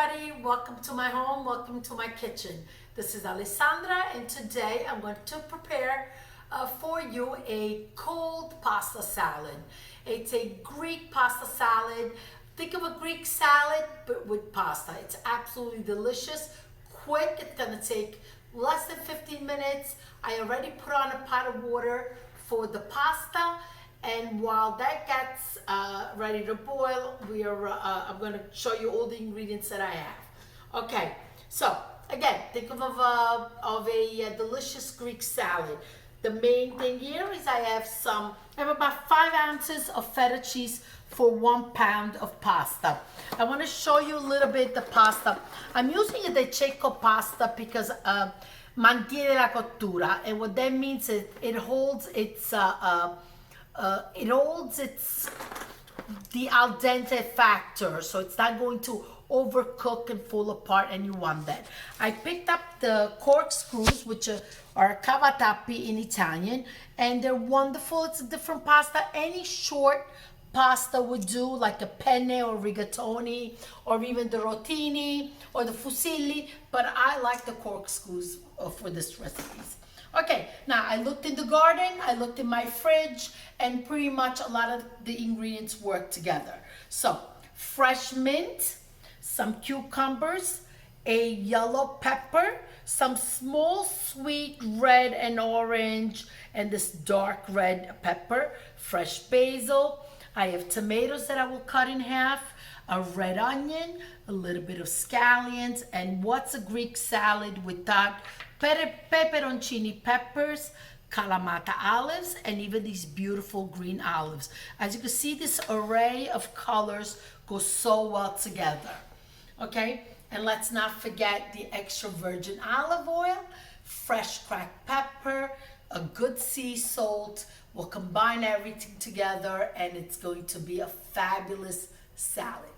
everybody, welcome to my home, welcome to my kitchen. This is Alessandra and today I'm going to prepare for you a cold pasta salad. It's a Greek pasta salad. Think of a Greek salad but with pasta. It's absolutely delicious, quick. It's gonna take less than 15 minutes. I already put on a pot of water for the pasta. And while that gets ready to boil, I'm going to show you all the ingredients that I have. Okay, so again, think of a delicious Greek salad. The main thing here is I have about 5 ounces of feta cheese for 1 pound of pasta. I want to show you a little bit the pasta. I'm using a DeCecco pasta because mantiene la cottura, and what that means is it holds the al dente factor, so it's not going to overcook and fall apart, and you want that. I picked up the corkscrews, which are cavatappi in Italian, and they're wonderful. It's a different pasta. Any short pasta would do, like a penne or rigatoni, or even the rotini or the fusilli, but I like the corkscrews for this recipes. Okay, now I looked in the garden, I looked in my fridge, and pretty much a lot of the ingredients work together. So, fresh mint, some cucumbers, a yellow pepper, some small sweet red and orange, and this dark red pepper, fresh basil. I have tomatoes that I will cut in half, a red onion, a little bit of scallions, and what's a Greek salad without peperoncino peppers, kalamata olives, and even these beautiful green olives. As you can see, this array of colors goes so well together. Okay, and let's not forget the extra virgin olive oil, fresh cracked pepper, a good sea salt. We'll combine everything together and it's going to be a fabulous salad.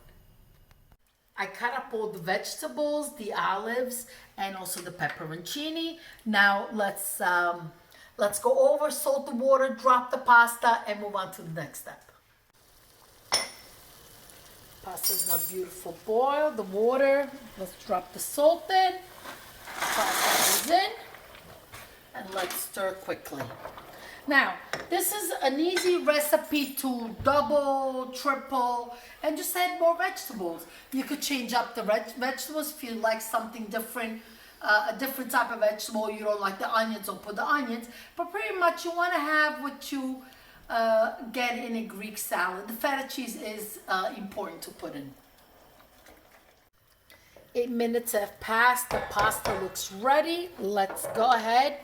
I cut up all the vegetables, the olives, and also the peperoncini. Now let's go over, salt the water, drop the pasta, and move on to the next step. Pasta's in a beautiful boil. The water, let's drop the salt in. Pasta goes in, and let's stir quickly. Now, this is an easy recipe to double, triple, and just add more vegetables. You could change up the vegetables if you like something different, a different type of vegetable. You don't like the onions, don't put the onions. But pretty much you want to have what you get in a Greek salad. The feta cheese is important to put in. 8 minutes have passed. The pasta looks ready. Let's go ahead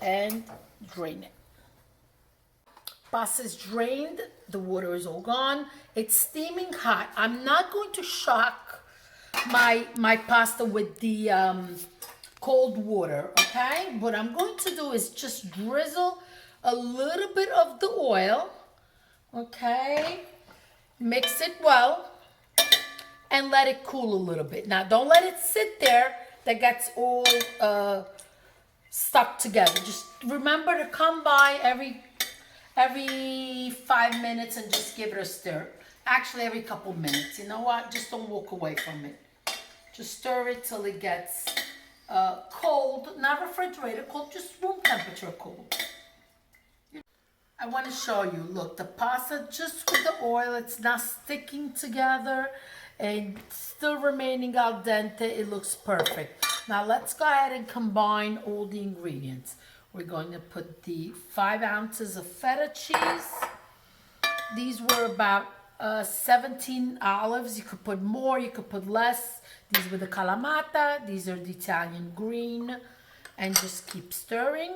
and drain it. Pasta is drained, the water is all gone. It's steaming hot. I'm not going to shock my pasta with the cold water, okay? What I'm going to do is just drizzle a little bit of the oil, okay? Mix it well and let it cool a little bit. Now, don't let it sit there. That gets all stuck together. Just remember to come by every 5 minutes and just give it a stir. Actually, every couple minutes. You know what? Just don't walk away from it. Just stir it till it gets cold, not refrigerated cold, just room temperature cold. I want to show you, look, the pasta just with the oil, it's not sticking together and still remaining al dente. It looks perfect. Now let's go ahead and combine all the ingredients. We're going to put the 5 ounces of feta cheese. These were about 17 olives. You could put more, you could put less. These were the kalamata. These are the Italian green. And just keep stirring.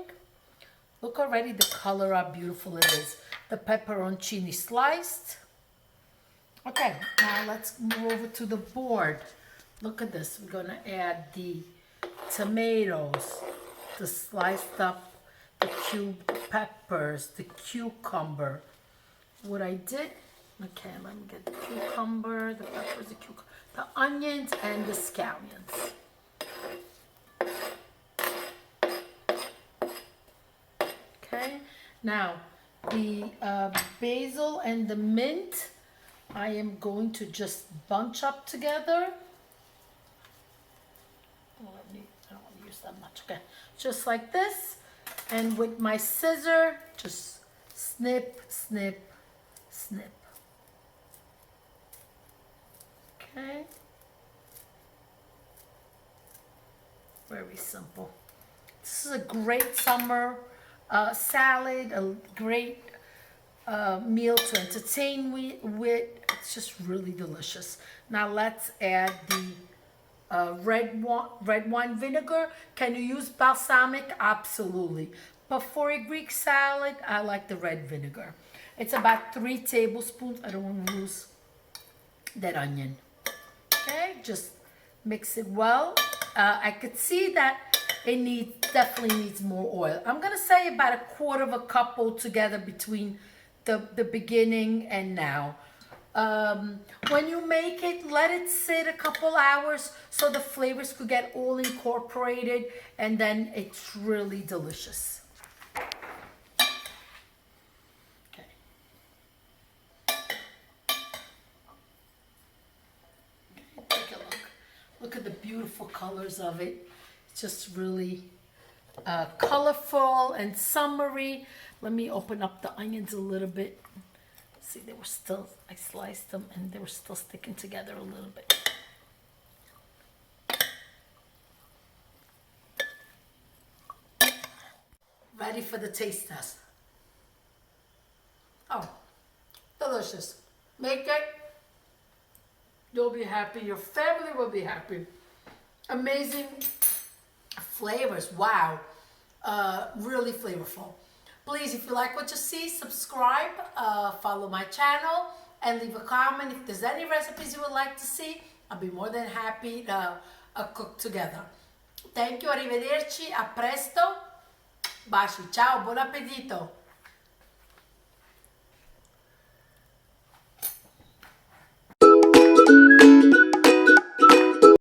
Look already the color, how beautiful it is. The peperoncini sliced. Okay, now let's move over to the board. Look at this. We're going to add the tomatoes, the sliced up, the cubed peppers, the cucumber. What I did, okay, let me get the cucumber, the peppers, the onions, and the scallions. Okay, now the basil and the mint, I am going to just bunch up together. use that much. Okay, just like this. And with my scissor, just snip, snip, snip. Okay. Very simple. This is a great summer salad, a great meal to entertain with. It's just really delicious. Now let's add the red wine vinegar. Can you use balsamic? Absolutely. But for a Greek salad, I like the red vinegar. It's about 3 tablespoons. I don't want to lose that onion. Okay, just mix it well. I could see that it definitely needs more oil. I'm gonna say about 1/4 cup altogether between the beginning and now. When you make it, let it sit a couple hours so the flavors could get all incorporated, and then it's really delicious. Okay. Take a look. Look at the beautiful colors of it. It's just really colorful and summery. Let me open up the onions a little bit. See, they were still, I sliced them and they were still sticking together a little bit. Ready for the taste test. Oh, delicious. Make it. You'll be happy. Your family will be happy. Amazing flavors. Wow. Really flavorful. Please, if you like what you see, subscribe, follow my channel, and leave a comment. If there's any recipes you would like to see, I'll be more than happy to cook together. Thank you, arrivederci, a presto. Baci, ciao, buon appetito.